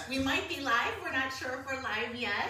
We might be live. We're not sure if we're live yet,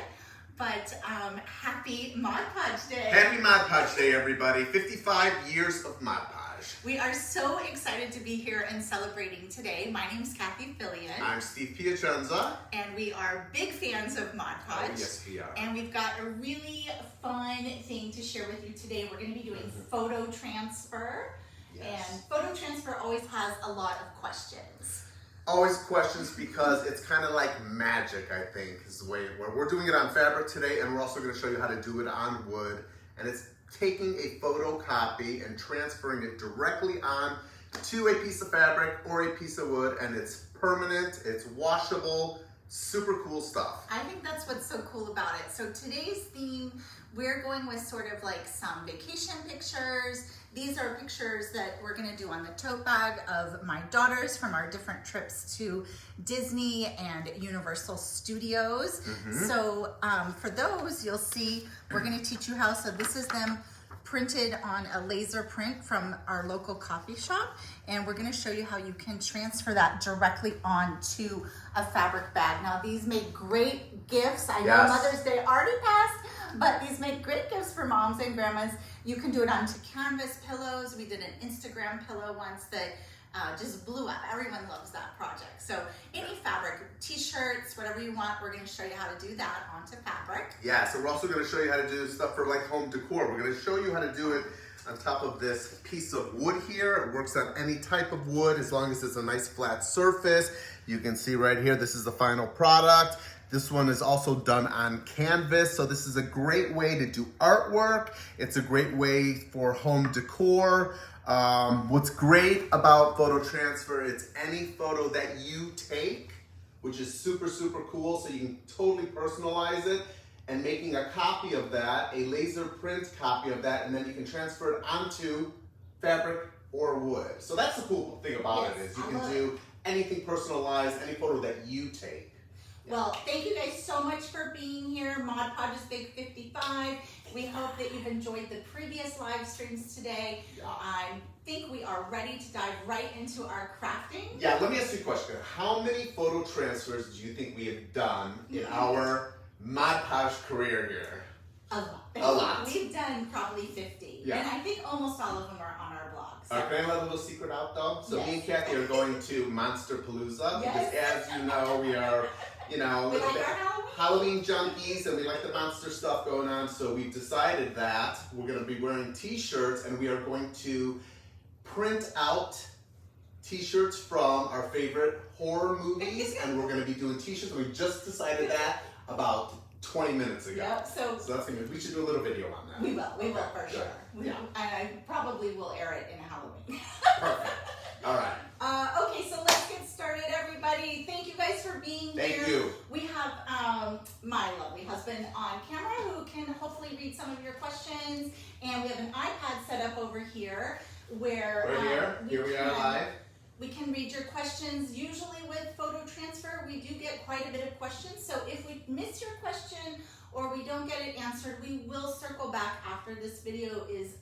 but happy Mod Podge Day. Happy Mod Podge Day, everybody. 55 years of Mod Podge. We are so excited to be here and celebrating today. My name's Kathy Fillion. I'm Steve Piacenza. And we are big fans of Mod Podge. Oh, yes, we are. And we've got a really fun thing to share with you today. We're going to be doing photo transfer. Yes. And photo transfer always has a lot of questions. Always questions because it's kind of like magic, I think, is the way where we're doing it on fabric today, and we're also going to show you how to do it on wood. And it's taking a photocopy and transferring it directly on to a piece of fabric or a piece of wood, and it's permanent, it's washable, super cool stuff. I think that's what's so cool about it. So today's theme, we're going with sort of like some vacation pictures. These are pictures that we're gonna do on the tote bag of my daughters from our different trips to Disney and Universal Studios. So for those, you'll see, we're gonna teach you how. So this is them printed on a laser print from our local coffee shop, and we're going to show you how you can transfer that directly onto a fabric bag. Now these make great gifts. I know Mother's Day already passed, but these make great gifts for moms and grandmas. You can do it onto canvas pillows. We did an Instagram pillow once that just blew up. Everyone loves that project. So any fabric, t-shirts, whatever you want, we're going to show you how to do that onto fabric. Yeah, so we're also going to show you how to do stuff for like home decor. We're going to show you how to do it on top of this piece of wood here. It works on any type of wood as long as it's a nice flat surface. You can see right here, this is the final product. This one is also done on canvas, so this is a great way to do artwork. It's a great way for home decor. What's great about photo transfer, it's any photo that you take, which is super, super cool, so you can totally personalize it, and making a copy of that, a laser print copy of that, and then you can transfer it onto fabric or wood. So that's the cool thing about it, is you can do anything personalized, any photo that you take. Well, thank you guys so much for being here. Mod Podge's Big 55. We hope that you've enjoyed the previous live streams today. I think we are ready to dive right into our crafting. Yeah, let me ask you a question. How many photo transfers do you think we have done in our Mod Podge career here? A lot. A lot. We've done probably 50. Yeah. And I think almost all of them are on our blog. So. Can I let a little secret out though? So me and Kathy are going to Monsterpalooza because as you know, we are, you know, a little bit Halloween junkies and we like the monster stuff going on. So we've decided that we're going to be wearing t-shirts and we are going to print out t-shirts from our favorite horror movies and we're going to be doing t-shirts. We just decided that about 20 minutes ago. Yep, so that's gonna be, we should do a little video on that. We will for sure. Yeah. And I probably will air it in Halloween. Perfect. All right. Okay, so let's get started, everybody. Thank you guys for being here. Thank you. We have my lovely husband on camera who can hopefully read some of your questions. And we have an iPad set up over here where here we are live. We can read your questions. Usually with photo transfer, we do get quite a bit of questions. So if we miss your question or we don't get it answered, we will circle back after this video is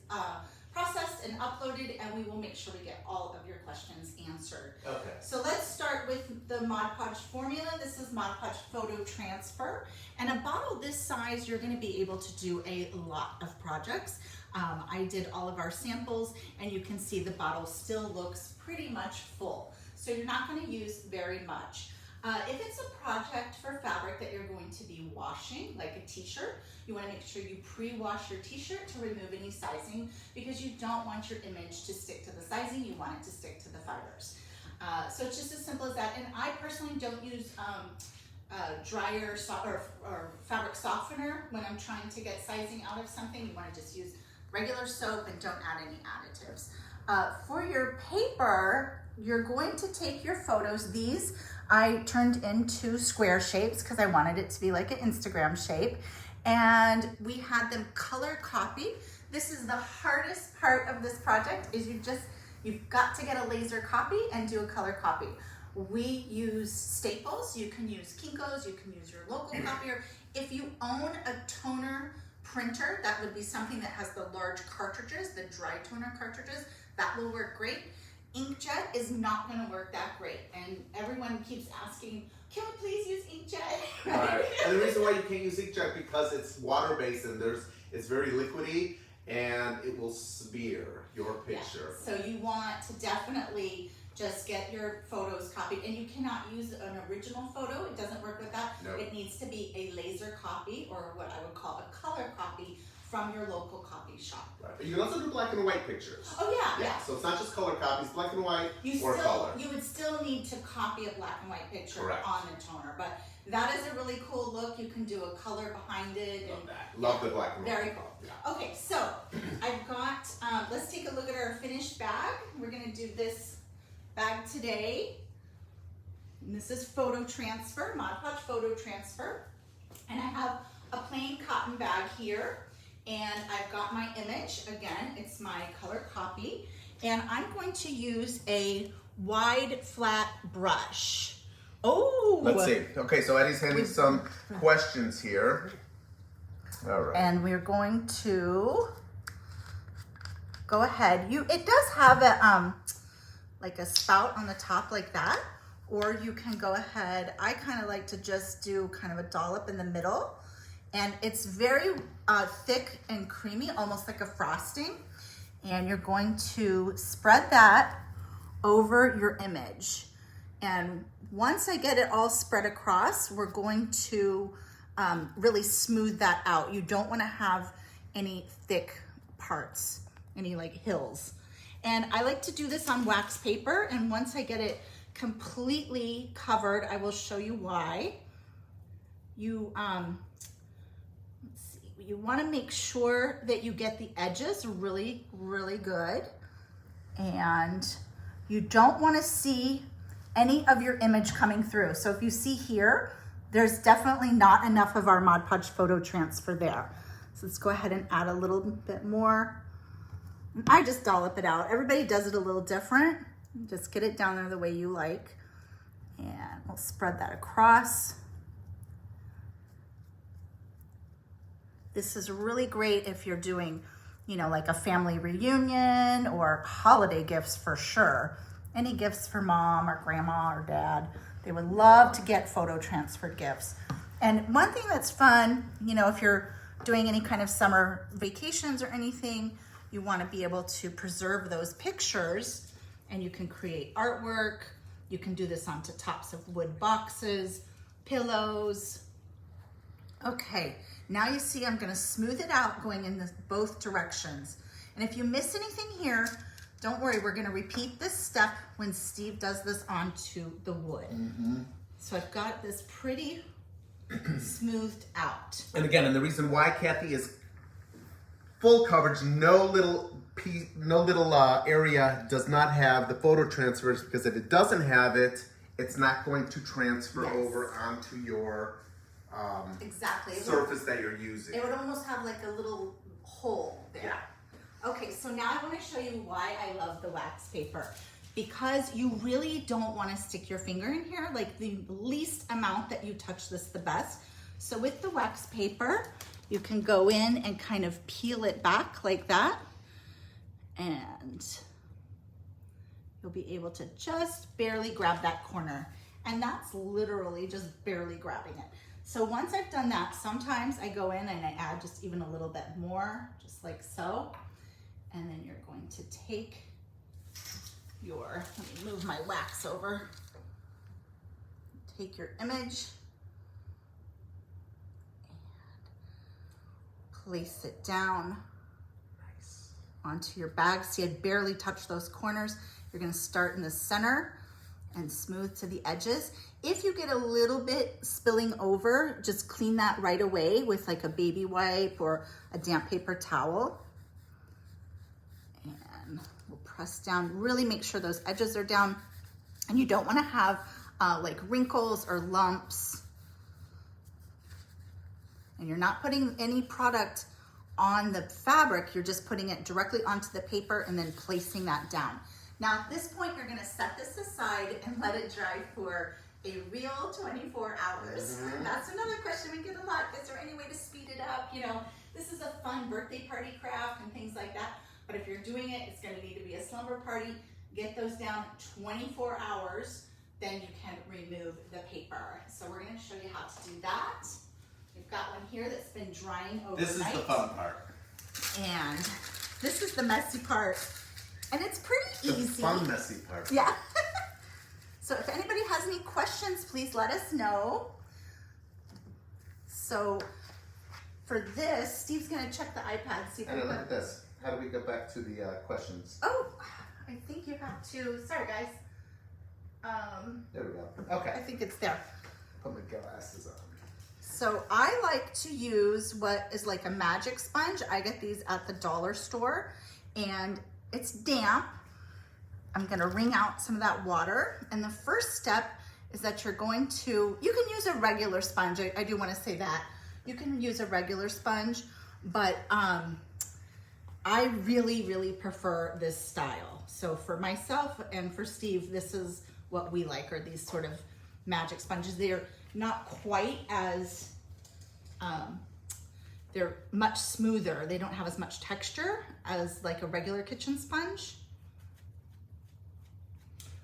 processed and uploaded, and we will make sure we get all of your questions answered. Okay. So let's start with the Mod Podge formula. This is Mod Podge Photo Transfer. And a bottle this size, you're going to be able to do a lot of projects. I did all of our samples, and you can see the bottle still looks pretty much full. So you're not going to use very much. If it's a project for fabric that you're going to be washing, like a t-shirt, you want to make sure you pre-wash your t-shirt to remove any sizing because you don't want your image to stick to the sizing, you want it to stick to the fibers. So it's just as simple as that. And I personally don't use dryer or fabric softener when I'm trying to get sizing out of something. You want to just use regular soap and don't add any additives. For your paper, you're going to take your photos. These I turned into square shapes because I wanted it to be like an Instagram shape. And we had them color copy. This is the hardest part of this project is you've got to get a laser copy and do a color copy. We use Staples, you can use Kinko's, you can use your local copier. If you own a toner printer, that would be something that has the large cartridges, the dry toner cartridges, that will work great. inkjet is not going to work that great. And everyone keeps asking, can we please use inkjet? Right. And the reason why you can't use inkjet because it's water-based and it's very liquidy and it will smear your picture. Yeah. So you want to definitely just get your photos copied, and you cannot use an original photo. It doesn't work with that. No. It needs to be a laser copy, or what I would call a color copy, from your local copy shop. Right. But you can also do black and white pictures. Oh yeah. So it's not just color copies, black and white or color. You would still need to copy a black and white picture Correct. on the toner, but that is a really cool look. You can do a color behind it. Love that. Love the black and white. Very cool. Yeah. Okay, so I've got, let's take a look at our finished bag. We're gonna do this bag today. And this is Photo Transfer, Mod Podge Photo Transfer. And I have a plain cotton bag here. And I've got my image, again, it's my color copy. And I'm going to use a wide flat brush. Oh! Let's see. Okay, so Eddie's handing some questions here. All right. And we're going to go ahead. It does have a like a spout on the top like that, or you can go ahead. I kind of like to just do kind of a dollop in the middle, and it's very thick and creamy, almost like a frosting. And you're going to spread that over your image. And once I get it all spread across, we're going to really smooth that out. You don't want to have any thick parts, any like hills. And I like to do this on wax paper, and once I get it completely covered, I will show you why. You let's see, you want to make sure that you get the edges really, really good, and you don't want to see any of your image coming through. So if you see here, there's definitely not enough of our Mod Podge Photo Transfer there. So let's go ahead and add a little bit more. I just dollop it out. Everybody does it a little different. Just get it down there the way you like. And we'll spread that across. This is really great if you're doing, you know, like a family reunion or holiday gifts for sure. Any gifts for mom or grandma or dad. They would love to get photo transfer gifts. And one thing that's fun, you know, if you're doing any kind of summer vacations or anything, you want to be able to preserve those pictures, and you can create artwork. You can do this onto tops of wood boxes, pillows. Okay, now you see I'm going to smooth it out going in both directions. And if you miss anything here, don't worry, we're going to repeat this step when Steve does this onto the wood. So I've got this pretty smoothed out. And again, and the reason why Kathy is full coverage, no little area does not have the photo transfers, because if it doesn't have it, it's not going to transfer over onto your surface that you're using. It would almost have like a little hole there. Yeah. Okay, so now I want to show you why I love the wax paper. Because you really don't want to stick your finger in here. Like the least amount that you touch this, the best. So with the wax paper, you can go in and kind of peel it back like that. And you'll be able to just barely grab that corner. And that's literally just barely grabbing it. So once I've done that, sometimes I go in and I add just even a little bit more, just like so. And then you're going to take your, let me move my wax over. Take your image and place it down onto your bag. See, I barely touched those corners. You're gonna start in the center and smooth to the edges. If you get a little bit spilling over, just clean that right away with like a baby wipe or a damp paper towel. And we'll press down, really make sure those edges are down. And you don't wanna have like wrinkles or lumps. And you're not putting any product on the fabric, you're just putting it directly onto the paper and then placing that down. Now at this point, you're gonna set this aside and let it dry for a real 24 hours. That's another question we get a lot. Is there any way to speed it up? You know, this is a fun birthday party craft and things like that. But if you're doing it, it's gonna need to be a slumber party. get those down 24 hours, then you can remove the paper. So we're gonna show you how to do that. We've got one here that's been drying overnight. This is the fun part. And this is the messy part. And it's pretty The easy. fun, messy part. Yeah. So if anybody has any questions, please let us know. So for this, Steve's gonna check the iPad, see if And I look put- at this. How do we get back to the questions? Oh, I think you have to, sorry guys. There we go. I Okay. think it's there. Put my glasses on. So I like to use what is like a magic sponge. I get these at the dollar store and it's damp. I'm gonna wring out some of that water. And the first step is that you're going to, you can use a regular sponge. I do wanna say that. You can use a regular sponge, but I really, really prefer this style. So for myself and for Steve, this is what we like, are these sort of magic sponges. They're not quite as, they're much smoother. They don't have as much texture as like a regular kitchen sponge.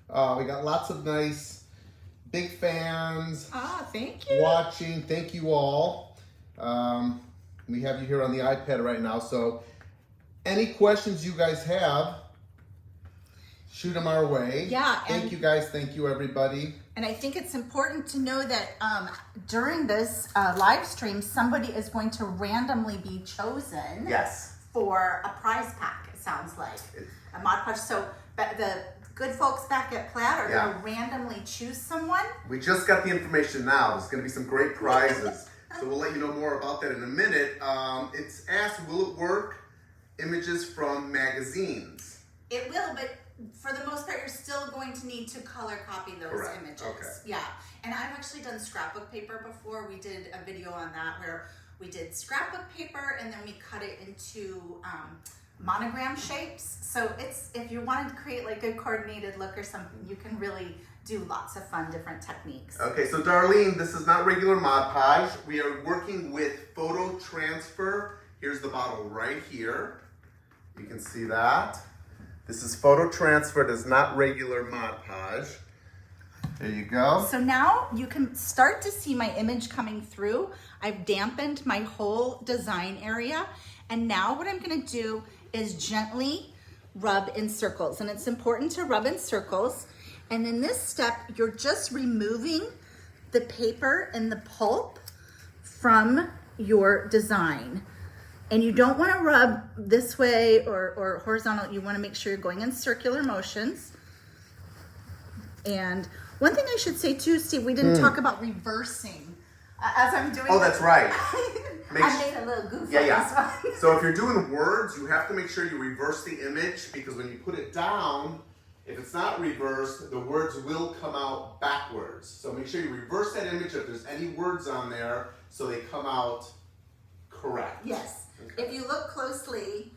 We got lots of nice big fans Ah, thank you. watching. Thank you all. We have you here on the iPad right now. So any questions you guys have, shoot them our way. Yeah, Thank and- you guys. Thank you everybody. And I think it's important to know that during this live stream, somebody is going to randomly be chosen Yes. for a prize pack, it sounds like. A Mod Podge. So the good folks back at Plaid are Yeah. going to randomly choose someone. We just got the information now. There's going to be some great prizes. So we'll let you know more about that in a minute. It's asked, will it work? Images from magazines. It will, but for the most part, you're still going to need to color copy those Correct. images. Okay. Yeah, and I've actually done scrapbook paper before. We did a video on that where we did scrapbook paper and then we cut it into monogram shapes. So it's, if you wanted to create like a coordinated look or something, you can really do lots of fun different techniques. Okay, so Darlene, this is not regular Mod Podge. We are working with photo transfer. Here's the bottle right here. You can see that. This is photo transfer. It is not regular Mod Podge. There you go. So now you can start to see my image coming through. I've dampened my whole design area. And now what I'm gonna do is gently rub in circles. And it's important to rub in circles. And in this step, you're just removing the paper and the pulp from your design. And you don't wanna rub this way or horizontal. You wanna make sure you're going in circular motions. And one thing I should say too, Steve, we didn't talk about reversing as I'm doing Oh, that's right. I made a little goof Yeah, on yeah. this one. So if you're doing words, you have to make sure you reverse the image because when you put it down, if it's not reversed, the words will come out backwards. So make sure you reverse that image if there's any words on there so they come out correct. Yes. Okay. If you look closely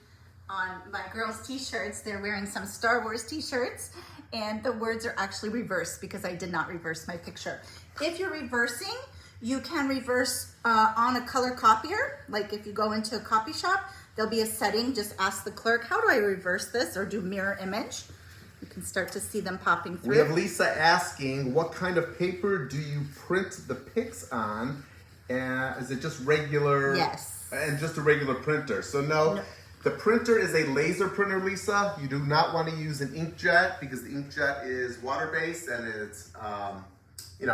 on my girls' t-shirts, they're wearing some Star Wars t-shirts and the words are actually reversed because I did not reverse my picture. If you're reversing, you can reverse on a color copier. Like if you go into a copy shop, there'll be a setting, just ask the clerk, how do I reverse this or do mirror image? You can start to see them popping through. We have Lisa asking, what kind of paper do you print the pics on? Is it just regular? Yes. And just a regular printer. So no, the printer is a laser printer, Lisa. You do not want to use an inkjet because the inkjet is water-based and it's, it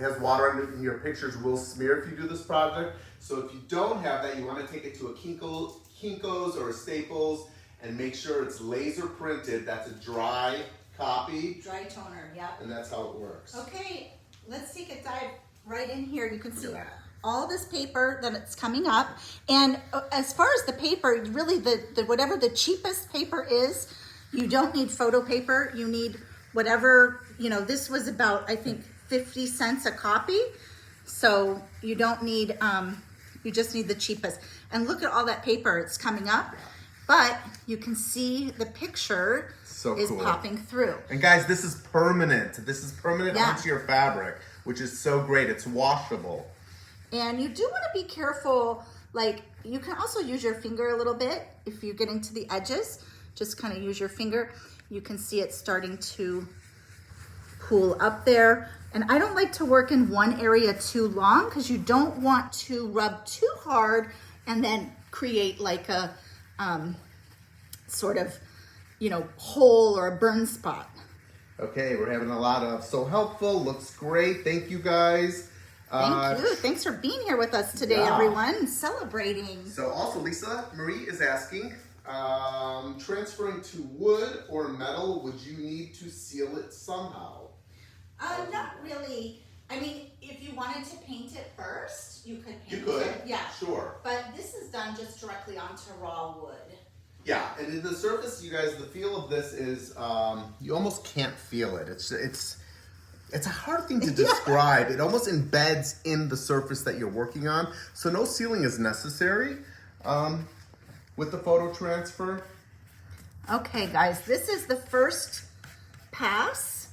has water in it and your pictures will smear if you do this project. So if you don't have that, you want to take it to a Kinko's or a Staples and make sure it's laser printed. That's a dry copy, Dry toner, yep. and that's how it works. Okay, let's take a dive right in here. You can see Yeah. all this paper that it's coming up. And as far as the paper, really the whatever the cheapest paper is, you don't need photo paper. You need whatever, this was about, I think, 50 cents a copy. So you don't need, you just need the cheapest. And look at all that paper, it's coming up. But you can see the picture So is cool. popping through. And guys, this is permanent. This is permanent Yeah. onto your fabric, which is so great. It's washable. And you do want to be careful, like you can also use your finger a little bit if you're getting to the edges, just kind of use your finger. You can see it starting to pool up there. And I don't like to work in one area too long because you don't want to rub too hard and then create like a sort of, you know, hole or a burn spot. Okay, we're having a lot of so helpful, looks great. Thank you guys. Thank you. Thanks for being here with us today, yeah. everyone. Celebrating. So also, Lisa Marie is asking, transferring to wood or metal, would you need to seal it somehow? Not really. I mean, if you wanted to paint it first, you could paint You could, it. Yeah. sure. But this is done just directly onto raw wood. Yeah, and in the surface, you guys, the feel of this is, you almost can't feel it. It's a hard thing to describe. It almost embeds in the surface that you're working on. So no sealing is necessary with the photo transfer. Okay, guys, this is the first pass.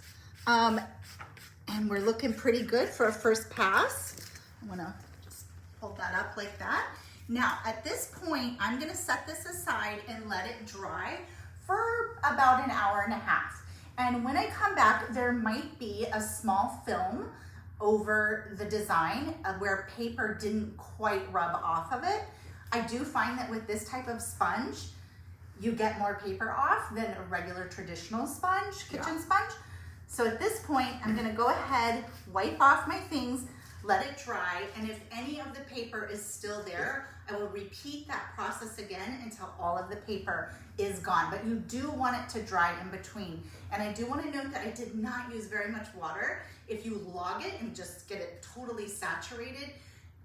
And we're looking pretty good for a first pass. I'm gonna just hold that up like that. Now, at this point, I'm gonna set this aside and let it dry for about an hour and a half. And when I come back, there might be a small film over the design where paper didn't quite rub off of it. I do find that with this type of sponge, you get more paper off than a regular traditional sponge, kitchen sponge. So at this point, I'm gonna go ahead, wipe off my things, let it dry, and if any of the paper is still there, I will repeat that process again until all of the paper is gone. But you do want it to dry in between. And I do want to note that I did not use very much water. If you log it and just get it totally saturated,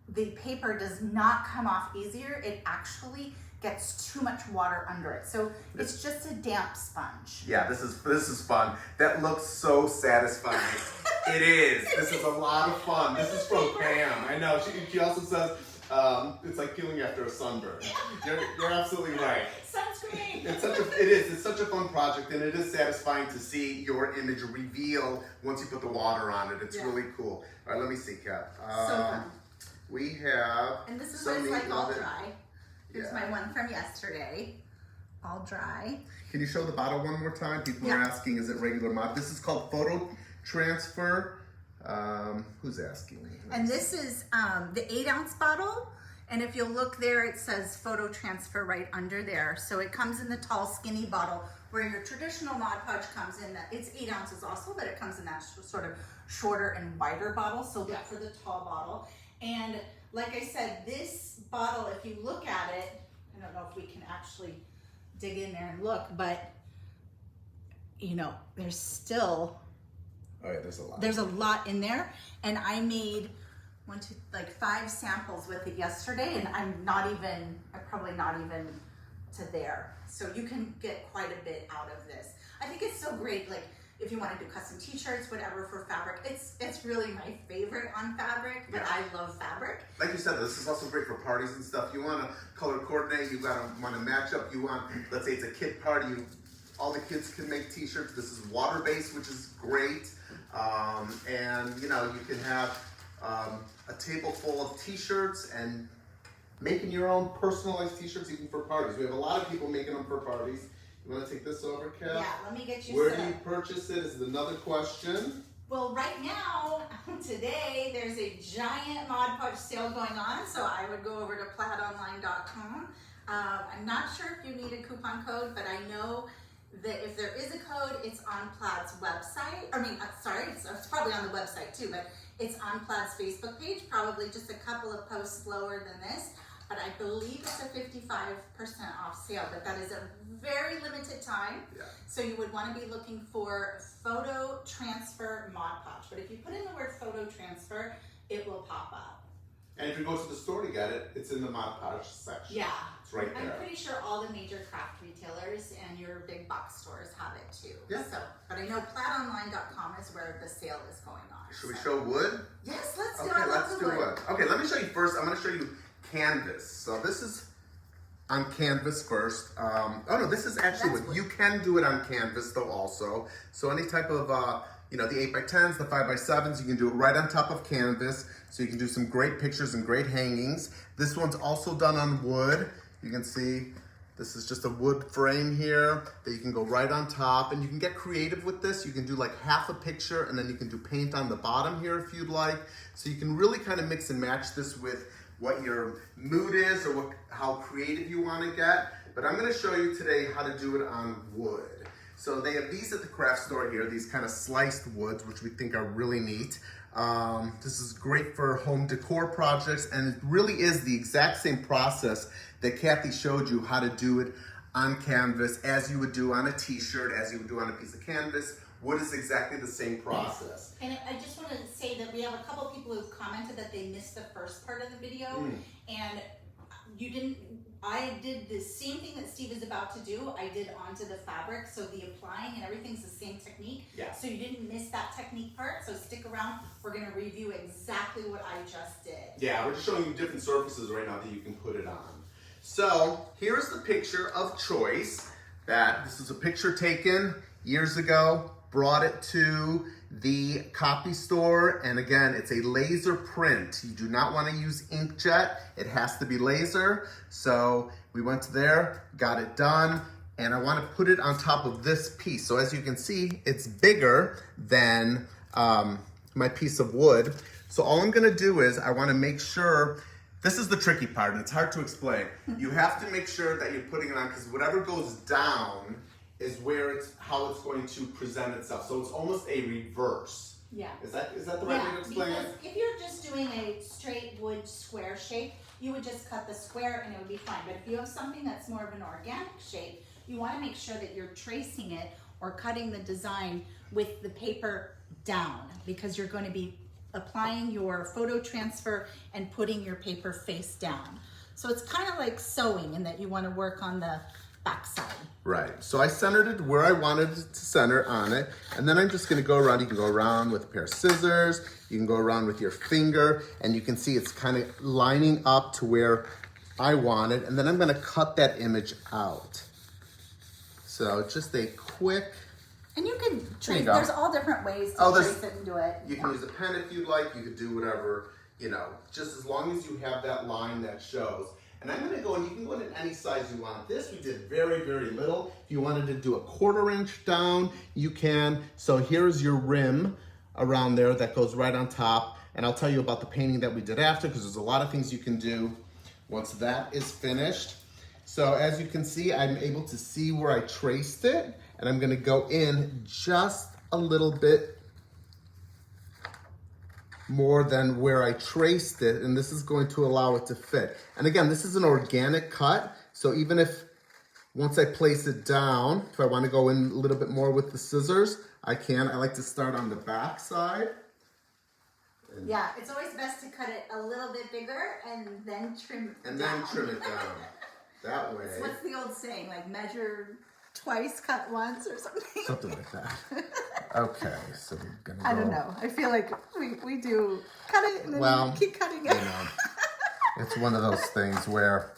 the paper does not come off easier. It actually gets too much water under it. So it's just a damp sponge. Yeah, this is fun. That looks so satisfying. It is. This is a lot of fun. This is from Pam. I know. She also says it's like peeling after a sunburn. You're absolutely right. Sunscreen. It's such a fun project, and it is satisfying to see your image reveal once you put the water on it. It's really cool. All right, let me see, Kat. So fun. We have. And this is so what it's like all neat. dry. Here's my one from yesterday. All dry. Can you show the bottle one more time? People are asking, is it regular mod? This is called Photo Transfer. Who's asking? And this is the 8-ounce bottle. And if you'll look there, it says Photo Transfer right under there. So it comes in the tall, skinny bottle where your traditional Mod Podge comes in. It's 8 ounces also, but it comes in that sort of shorter and wider bottle. So look for the tall bottle. And like I said, this bottle, if you look at it, I don't know if we can actually dig in there and look, but you know, there's still, oh yeah, there's a lot. There's a lot in there. And I made 5 samples with it yesterday, and I'm probably not even to there. So you can get quite a bit out of this. I think it's so great, like if you want to do custom t-shirts, whatever for fabric. It's really my favorite on fabric, but I love fabric. Like you said, this is also great for parties and stuff. You want to color coordinate, you want to match up, you want, let's say it's a kid party, all the kids can make t-shirts. This is water-based, which is great. And you know, you can have a table full of t-shirts and making your own personalized t-shirts even for parties. We have a lot of people making them for parties. You want to take this over, Kat? Yeah, let me get you Where set do you up. purchase it is another question. Well, right now, today, there's a giant Mod Podge sale going on, so I would go over to plaidonline.com. I'm not sure if you need a coupon code, but I know that if there is a code, it's on Plaid's website. It's probably on the website too, but it's on Plaid's Facebook page, probably just a couple of posts lower than this. But I believe it's a 55% off sale, but that is a very limited time. Yeah. So you would want to be looking for Photo Transfer Mod Podge. But if you put in the word Photo Transfer, it will pop up. And if you go to the store to get it, it's in the Mod Podge section. Yeah. It's right there. I'm pretty sure all the major craft retailers and your big box stores have it too. Yeah. So, but I know plaidonline.com is where the sale is going on. Should we show wood? Yes, let's do it. Okay, let's do wood. Okay, let me show you first. I'm going to show you canvas. So this is on canvas first. Oh no, this is actually wood. You can do it on canvas though also. So any type of, you know, the 8x10s, the 5x7s, you can do it right on top of canvas. So you can do some great pictures and great hangings. This one's also done on wood. You can see This is just a wood frame here that you can go right on top, and you can get creative with this. You can do like half a picture, and then you can do paint on the bottom here if you'd like. So you can really kind of mix and match this with what your mood is or how creative you want to get. But I'm going to show you today how to do it on wood. So they have these at the craft store here, these kind of sliced woods, which we think are really neat. This is great for home decor projects, and it really is the exact same process that Kathy showed you how to do it on canvas, as you would do on a t-shirt, as you would do on a piece of canvas. Wood is exactly the same process. And I just want to say that we have a couple people who've commented that they missed the first part of the video, and I did the same thing that Steve is about to do. I did onto the fabric, so the applying and everything's the same technique. Yeah. So you didn't miss that technique part, so stick around. We're gonna review exactly what I just did. Yeah, we're just showing you different surfaces right now that you can put it on. So here's the picture of choice. This is a picture taken years ago, brought it to the copy store, and again, it's a laser print. You do not want to use inkjet. It has to be laser. So we went to there, got it done, and I want to put it on top of this piece. So as you can see, it's bigger than my piece of wood. So all I'm going to do is I want to make sure, this is the tricky part, and it's hard to explain. You have to make sure that you're putting it on, because whatever goes down is how it's going to present itself. So it's almost a reverse. Yeah. Is that the right way to explain because it? if you're just doing a straight wood square shape, you would just cut the square and it would be fine. But if you have something that's more of an organic shape, you want to make sure that you're tracing it or cutting the design with the paper down, because you're going to be applying your photo transfer and putting your paper face down. So it's kind of like sewing in that you want to work on the back side. Right, so I centered it where I wanted it to center on it, and then I'm just gonna go around. You can go around with a pair of scissors, you can go around with your finger, and you can see it's kind of lining up to where I want it, and then I'm gonna cut that image out. So just a quick, And you can There you trace, go. there's all different ways to trace it and do it. you can use a pen if you'd like, you could do whatever, just as long as you have that line that shows. And I'm gonna go, and you can go in any size you want. This we did very, very little. If you wanted to do a 1/4 inch down, you can. So here's your rim around there that goes right on top. And I'll tell you about the painting that we did after, because there's a lot of things you can do once that is finished. So as you can see, I'm able to see where I traced it, and I'm gonna go in just a little bit more than where I traced it, and this is going to allow it to fit. And again, this is an organic cut, so even if once I place it down, if I want to go in a little bit more with the scissors, I can. I like to start on the back side. Yeah, it's always best to cut it a little bit bigger and then trim it And down. then trim it down. That way. What's the old saying? Like measure twice, cut once, or something? Something like that. Okay, so we're gonna go. I don't know. I feel like we do cut it and then keep cutting it. It's one of those things where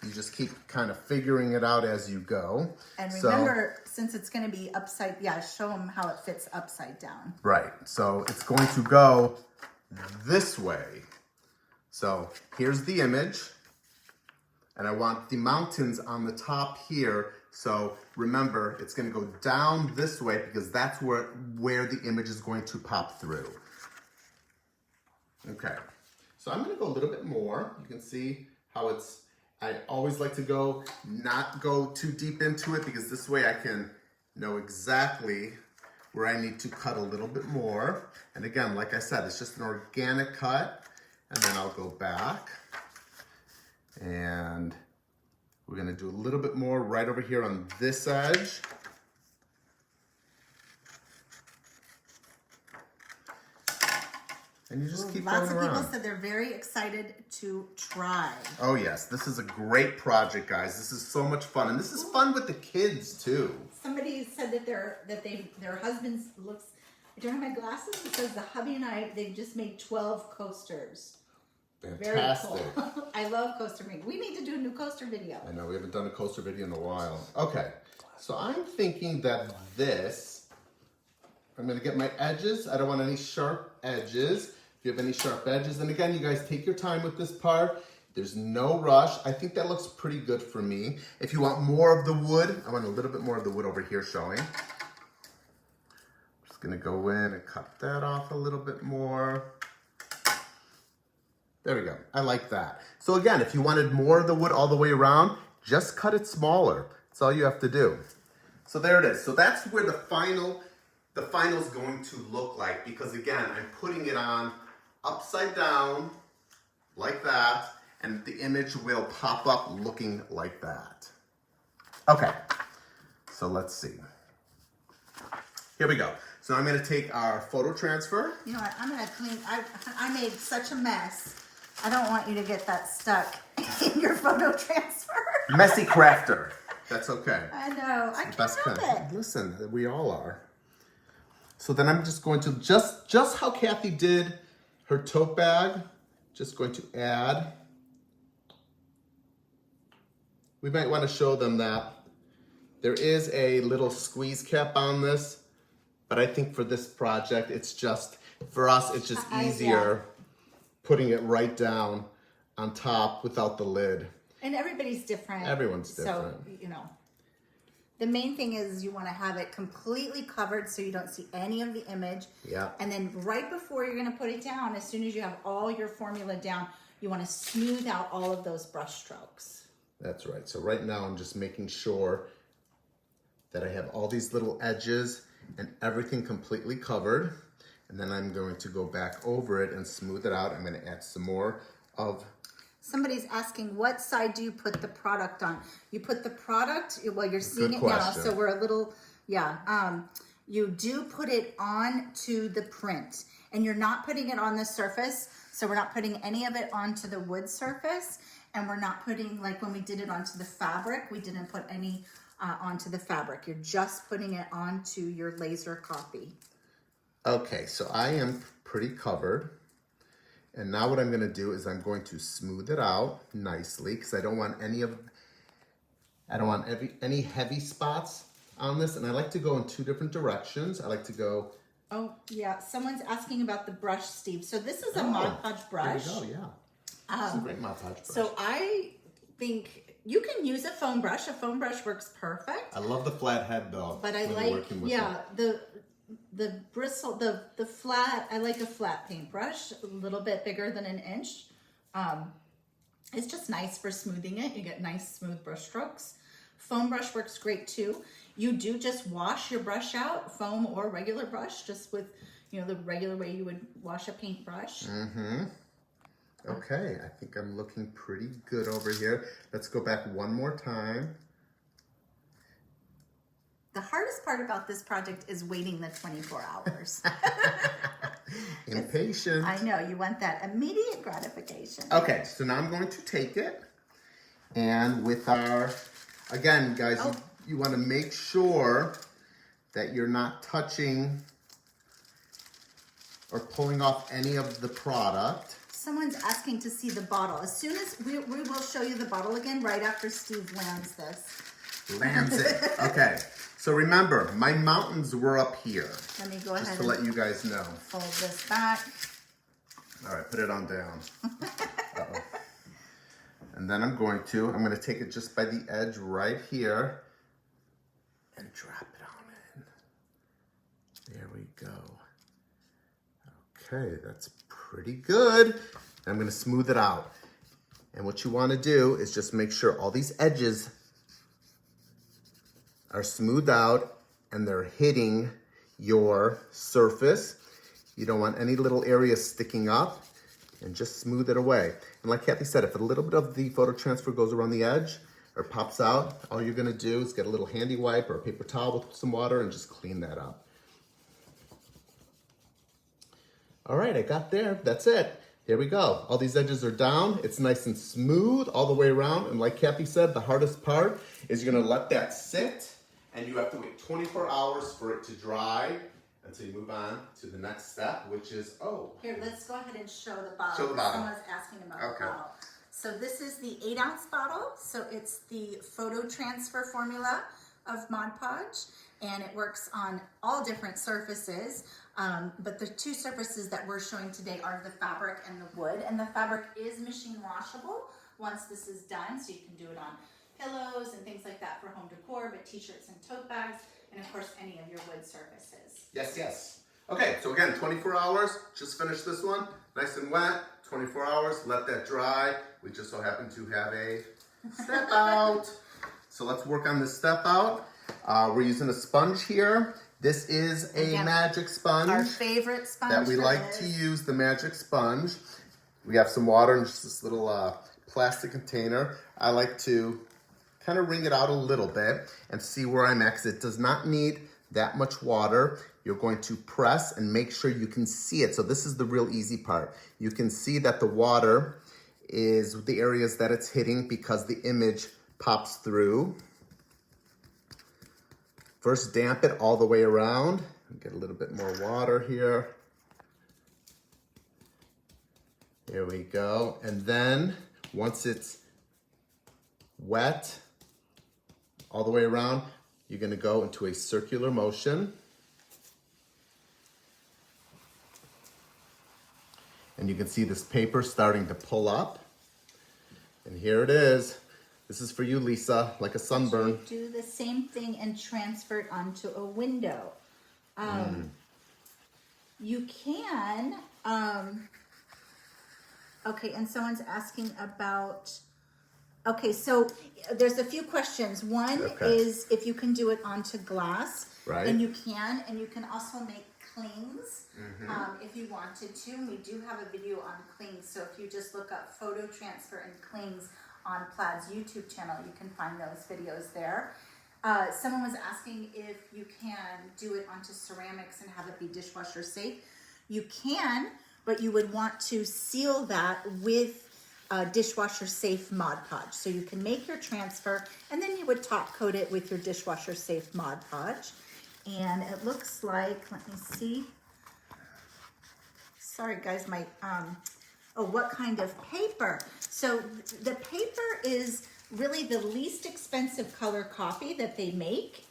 you just keep kind of figuring it out as you go. And remember, since it's going to be upside, show them how it fits upside down. Right, so it's going to go this way. So here's the image, and I want the mountains on the top here. So remember, it's going to go down this way because that's where the image is going to pop through. Okay, so I'm going to go a little bit more. You can see how I always like to not go too deep into it, because this way I can know exactly where I need to cut a little bit more. And again, like I said, it's just an organic cut. And then I'll go back, and we're gonna do a little bit more right over here on this edge. And you just keep Lots going of people around. said they're very excited to try. Oh yes, this is a great project, guys. This is so much fun, and this is fun with the kids too. Somebody said that their husbands looks. I don't have my glasses. It says the hubby and I, they've just made 12 coasters. Fantastic. Very cool. I love coaster making. We need to do a new coaster video. I know, we haven't done a coaster video in a while. Okay, so I'm thinking that I'm gonna get my edges. I don't want any sharp edges. If you have any sharp edges, and again, you guys take your time with this part. There's no rush. I think that looks pretty good for me. If you want more of the wood, I want a little bit more of the wood over here showing. I'm just gonna go in and cut that off a little bit more. There we go. I like that. So again, if you wanted more of the wood all the way around, just cut it smaller. That's all you have to do. So there it is. So that's where the final is going to look like, because again, I'm putting it on upside down like that, and the image will pop up looking like that. Okay, so let's see. Here we go. So I'm gonna take our photo transfer. You know what, I'm gonna clean, I made such a mess. I don't want you to get that stuck in your photo transfer. Messy crafter. That's okay. I know, I can't help it. Listen, we all are. So then I'm just going to, just how Kathy did her tote bag, just going to add. We might want to show them that there is a little squeeze cap on this, but I think for this project, it's just, for us, it's just easier putting it right down on top without the lid. And everybody's different. Everyone's different. So, you know, the main thing is you want to have it completely covered so you don't see any of the image. Yeah. And then right before you're going to put it down, as soon as you have all your formula down, you want to smooth out all of those brush strokes. That's right. So right now I'm just making sure that I have all these little edges and everything completely covered. And then I'm going to go back over it and smooth it out. I'm going to add some more of... Somebody's asking, what side do you put the product on? You put the product, well, you're seeing it now, so we're a little, you do put it on to the print, and you're not putting it on the surface, so we're not putting any of it onto the wood surface, and we're not putting, like when we did it onto the fabric, we didn't put any onto the fabric. You're just putting it onto your laser copy. Okay, so I am pretty covered. And now what I'm going to do is I'm going to smooth it out nicely, because I don't want any heavy spots on this. And I like to go in two different directions. I like to go... Oh, yeah. Someone's asking about the brush, Steve. So this is a Mod Podge brush. There you go, yeah. It's a great Mod Podge brush. So I think you can use a foam brush. A foam brush works perfect. I love the flat head though. But I like, the bristle, the flat, I like a flat paintbrush, a little bit bigger than an inch. It's just nice for smoothing it. You get nice smooth brush strokes. Foam brush works great too. You do just wash your brush out, foam or regular brush, just with, the regular way you would wash a paintbrush. Mm-hmm. Okay, I think I'm looking pretty good over here. Let's go back one more time. The hardest part about this project is waiting the 24 hours. Impatient. I know, you want that immediate gratification. Okay, so now I'm going to take it, and with our, again, guys, you want to make sure that you're not touching or pulling off any of the product. Someone's asking to see the bottle. As soon as we will show you the bottle again right after Steve lands this. Lands it. Okay. So remember, my mountains were up here. Let me go ahead just to let you guys know. Fold this back. All right, put it on down. Uh-oh. And then I'm going to take it just by the edge right here and drop it on in. There we go. Okay, that's pretty good. I'm going to smooth it out. And what you want to do is just make sure all these edges are smoothed out and they're hitting your surface. You don't want any little areas sticking up, and just smooth it away. And like Kathy said, if a little bit of the photo transfer goes around the edge or pops out, all you're gonna do is get a little handy wipe or a paper towel with some water and just clean that up. All right, I got there, that's it. Here we go. All these edges are down. It's nice and smooth all the way around. And like Kathy said, the hardest part is you're gonna let that sit, and you have to wait 24 hours for it to dry until you move on to the next step, which is, Here, let's go ahead and show the bottle. Show the bottle. Someone's asking about the bottle. So this is the 8-ounce bottle. So it's the photo transfer formula of Mod Podge, and it works on all different surfaces. But the two surfaces that we're showing today are the fabric and the wood, and the fabric is machine washable. once this is done, so you can do it on pillows and things like that for home decor, but t-shirts and tote bags, and of course any of your wood surfaces. Yes, yes. Okay, so again, 24 hours, just finished this one, nice and wet, 24 hours, let that dry. We just so happen to have a step out. So let's work on this step out. We're using a sponge here. This is a Again, magic sponge. Our favorite sponge that we for like this. to use, the magic sponge. We have some water in just this little plastic container. I like to kind of wring it out a little bit and see where I'm at, because it does not need that much water. You're going to press and make sure you can see it. So this is the real easy part. You can see that the water is the areas that it's hitting because the image pops through. First, damp it all the way around. Get a little bit more water here. There we go. And then once it's wet all the way around, you're going to go into a circular motion. And you can see this paper starting to pull up. And here it is. This is for you, Lisa, like a sunburn. Do the same thing and transfer it onto a window. You can, okay, and someone's asking about, okay, so there's a few questions. One is if you can do it onto glass. Right. And you can also make clings if you wanted to. And we do have a video on clings, so if you just look up photo transfer and clings on Plaid's YouTube channel, you can find those videos there. Someone was asking if you can do it onto ceramics and have it be dishwasher safe. You can, but you would want to seal that with dishwasher safe Mod Podge. So you can make your transfer and then you would top coat it with your dishwasher safe Mod Podge. And it looks like, let me see. Sorry guys, my, oh, what kind of paper? So the paper is really the least expensive color copy that they make.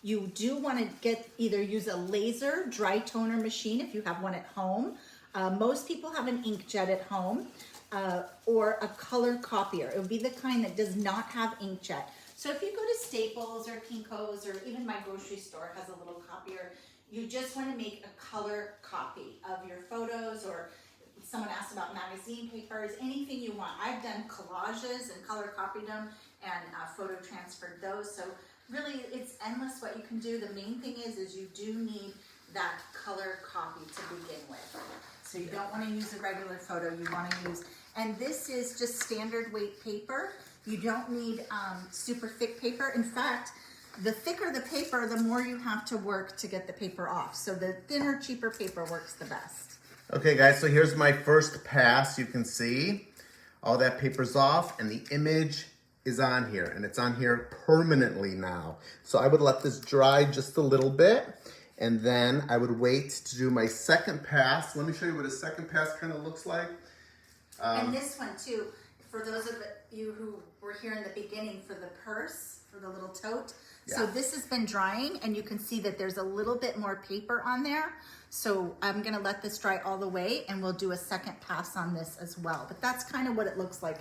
You do want to either use a laser dry toner machine if you have one at home. Most people have an inkjet at home, or a color copier. It would be the kind that does not have inkjet. So if you go to Staples or Kinko's or even my grocery store has a little copier, you just want to make a color copy of your photos, or someone asked about magazine papers, anything you want. I've done collages and color copied them and photo transferred those. So really it's endless what you can do. The main thing is you do need that color copy to begin with. So you don't want to use a regular photo, you want to use, and this is just standard weight paper. You don't need super thick paper. In fact, the thicker the paper, the more you have to work to get the paper off. So the thinner, cheaper paper works the best. Okay guys, so here's my first pass. You can see all that paper's off and the image is on here, and it's on here permanently now. So I would let this dry just a little bit, and then I would wait to do my second pass. Let me show you what a second pass kind of looks like. And this one too, for those of you who were here in the beginning for the purse, for the little tote. So this has been drying and you can see that there's a little bit more paper on there. So I'm gonna let this dry all the way and we'll do a second pass on this as well. But that's kind of what it looks like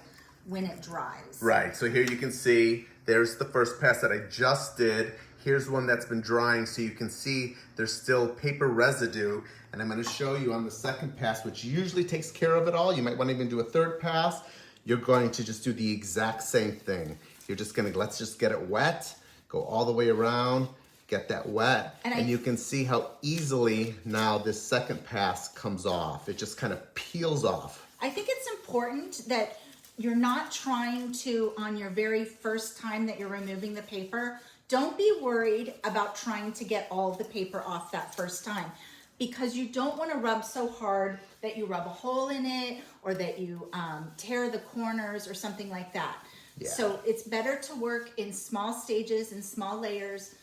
when it dries. Right, so here you can see, there's the first pass that I just did. Here's one that's been drying, so you can see there's still paper residue. And I'm gonna show you on the second pass, which usually takes care of it all. You might wanna even do a third pass. You're going to just do the exact same thing. You're just gonna, let's just get it wet, go all the way around, get that wet, and you can see how easily now this second pass comes off. It just kind of peels off. I think it's important that you're not trying to, on your very first time that you're removing the paper, don't be worried about trying to get all of the paper off that first time, because you don't want to rub so hard that you rub a hole in it or that you tear the corners or something like that. Yeah. So it's better to work in small stages and small layers,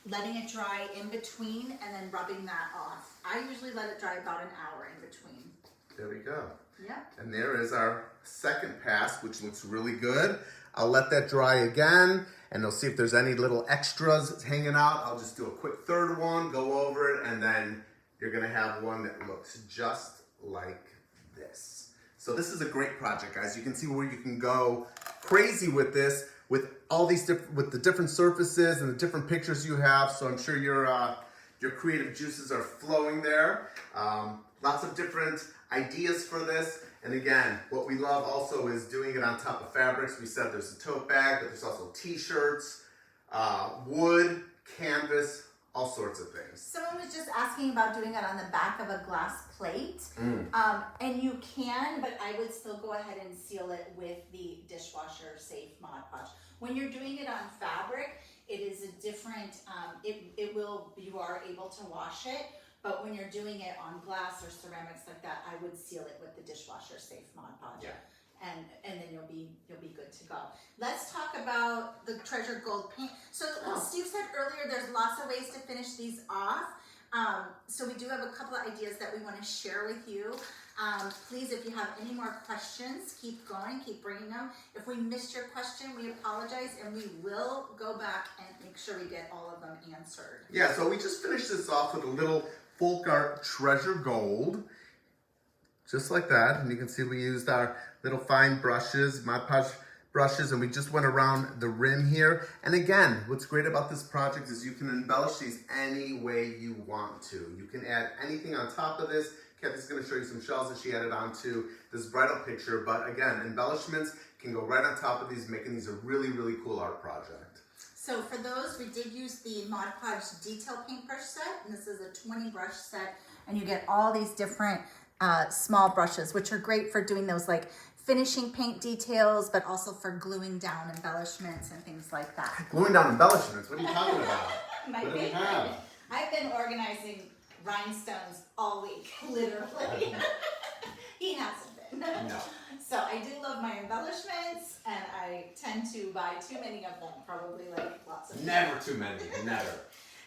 letting it dry in between and then rubbing that off. I usually let it dry about an hour in between. There we go. Yeah. And there is our second pass, which looks really good. I'll let that dry again, and we'll see if there's any little extras hanging out. I'll just do a quick third one, go over it, and then you're gonna have one that looks just like this. So this is a great project, guys. You can see where you can go crazy with this, with all these with the different surfaces and the different pictures you have. So I'm sure your creative juices are flowing there. Lots of different ideas for this. And again, what we love also is doing it on top of fabrics. We said there's a tote bag, but there's also t-shirts, wood, canvas, all sorts of things. Someone was just asking about doing it on the back of a glass plate. And you can, but I would still go ahead and seal it with the dishwasher safe Mod Podge. When you're doing it on fabric, it is a different, you are able to wash it. But when you're doing it on glass or ceramics like that, I would seal it with the dishwasher safe Mod Podge. Yeah. And then you'll be good to go. Let's talk about the Treasure Gold paint. So Steve said earlier, there's lots of ways to finish these off. So we do have a couple of ideas that we want to share with you. Please, if you have any more questions, keep going, keep bringing them. If we missed your question, we apologize, and we will go back and make sure we get all of them answered. Yeah, so we just finished this off with a little folk art Treasure Gold, just like that. And you can see we used our little fine brushes, Mod Podge brushes, and we just went around the rim here. And again, what's great about this project is you can embellish these any way you want to. You can add anything on top of this. Kathy's going to show you some shells that she added onto this bridal picture. But again, embellishments can go right on top of these, making these a really, really cool art project. So for those, we did use the Mod Podge detail paintbrush set, and this is a 20 brush set, and you get all these different small brushes, which are great for doing those like finishing paint details, but also for gluing down embellishments and things like that. Gluing down embellishments? What are you talking about? My What do we favorite. have? I've been organizing rhinestones all week, literally. He hasn't been. No. So I do love my embellishments, and I tend to buy too many of them, probably like lots of Never too many, never.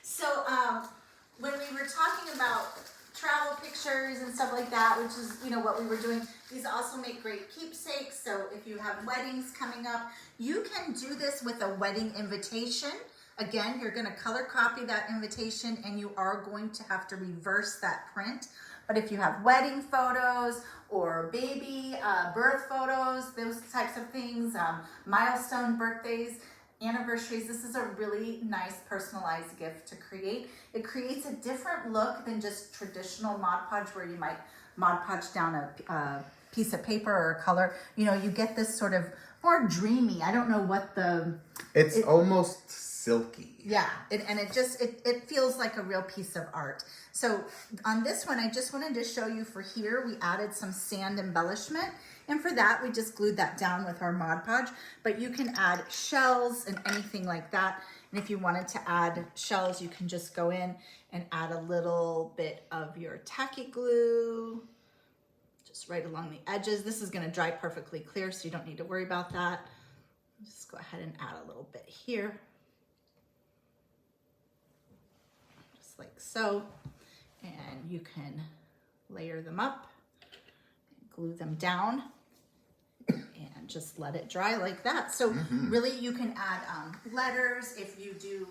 So when we were talking about travel pictures and stuff like that, which is, what we were doing, these also make great keepsakes. So if you have weddings coming up, you can do this with a wedding invitation. Again, you're going to color copy that invitation, and you are going to have to reverse that print. But if you have wedding photos or baby birth photos, those types of things, milestone birthdays, anniversaries, this is a really nice personalized gift to create. It creates a different look than just traditional Mod Podge, where you might Mod Podge down a piece of paper or a color. You get this sort of more dreamy. I don't know what It's almost silky. Yeah, it feels like a real piece of art. So on this one, I just wanted to show you for here, we added some sand embellishment. And for that, we just glued that down with our Mod Podge. But you can add shells and anything like that. And if you wanted to add shells, you can just go in and add a little bit of your tacky glue, just right along the edges. This is going to dry perfectly clear, so you don't need to worry about that. Just go ahead and add a little bit here. Just like so. And you can layer them up, glue them down, and just let it dry like that. So really you can add letters. If you do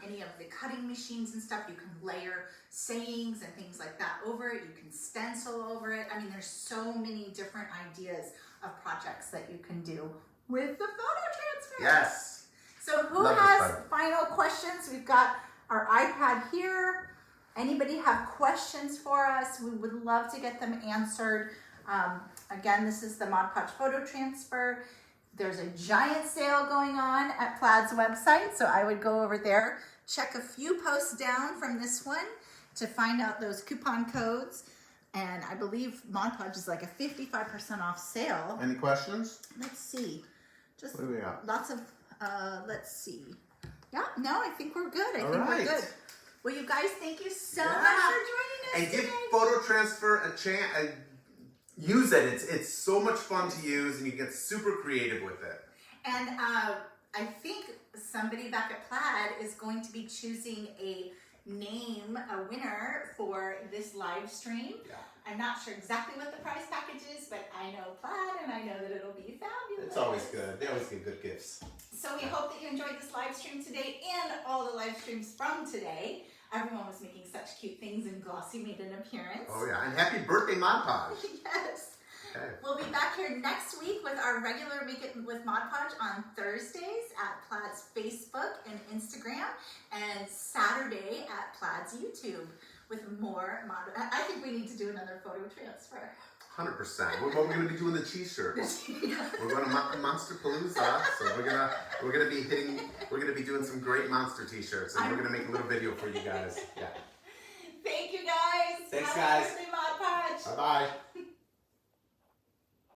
any of the cutting machines and stuff, you can layer sayings and things like that over it. You can stencil over it. I mean, there's so many different ideas of projects that you can do with the photo transfer. Yes. So who has final questions? We've got our iPad here. Anybody have questions for us? We would love to get them answered. Again, this is the Mod Podge photo transfer. There's a giant sale going on at Plaid's website, so I would go over there, check a few posts down from this one to find out those coupon codes. And I believe Mod Podge is like a 55% off sale. Any questions? Let's see. Just What do we got? lots of, let's see. Yeah, no, I think we're good. I think right. we're good. Well, you guys, thank you so much for joining us And give today. photo transfer a chance. Use it. It's so much fun to use, and you get super creative with it. And I think somebody back at Plaid is going to be choosing a winner for this live stream. Yeah. I'm not sure exactly what the prize package is, but I know Plaid, and I know that it'll be fabulous. It's always good. They always give good gifts. So we hope that you enjoyed this live stream today and all the live streams from today. Everyone was making such cute things, and Glossy made an appearance. Oh yeah, and happy birthday, Mod Podge. Yes. Okay. We'll be back here next week with our regular Make It with Mod Podge on Thursdays at Plaid's Facebook and Instagram, and Saturday at Plaid's YouTube with more mod. I think we need to do another photo transfer. 100%. What we're going to be doing the t-shirts. We're going to Monster Palooza, so we're going to be doing some great monster t-shirts, and we're going to make a little video for you guys. Yeah. Thank you guys. Thanks, Have guys. a good Mod Podge. Bye bye.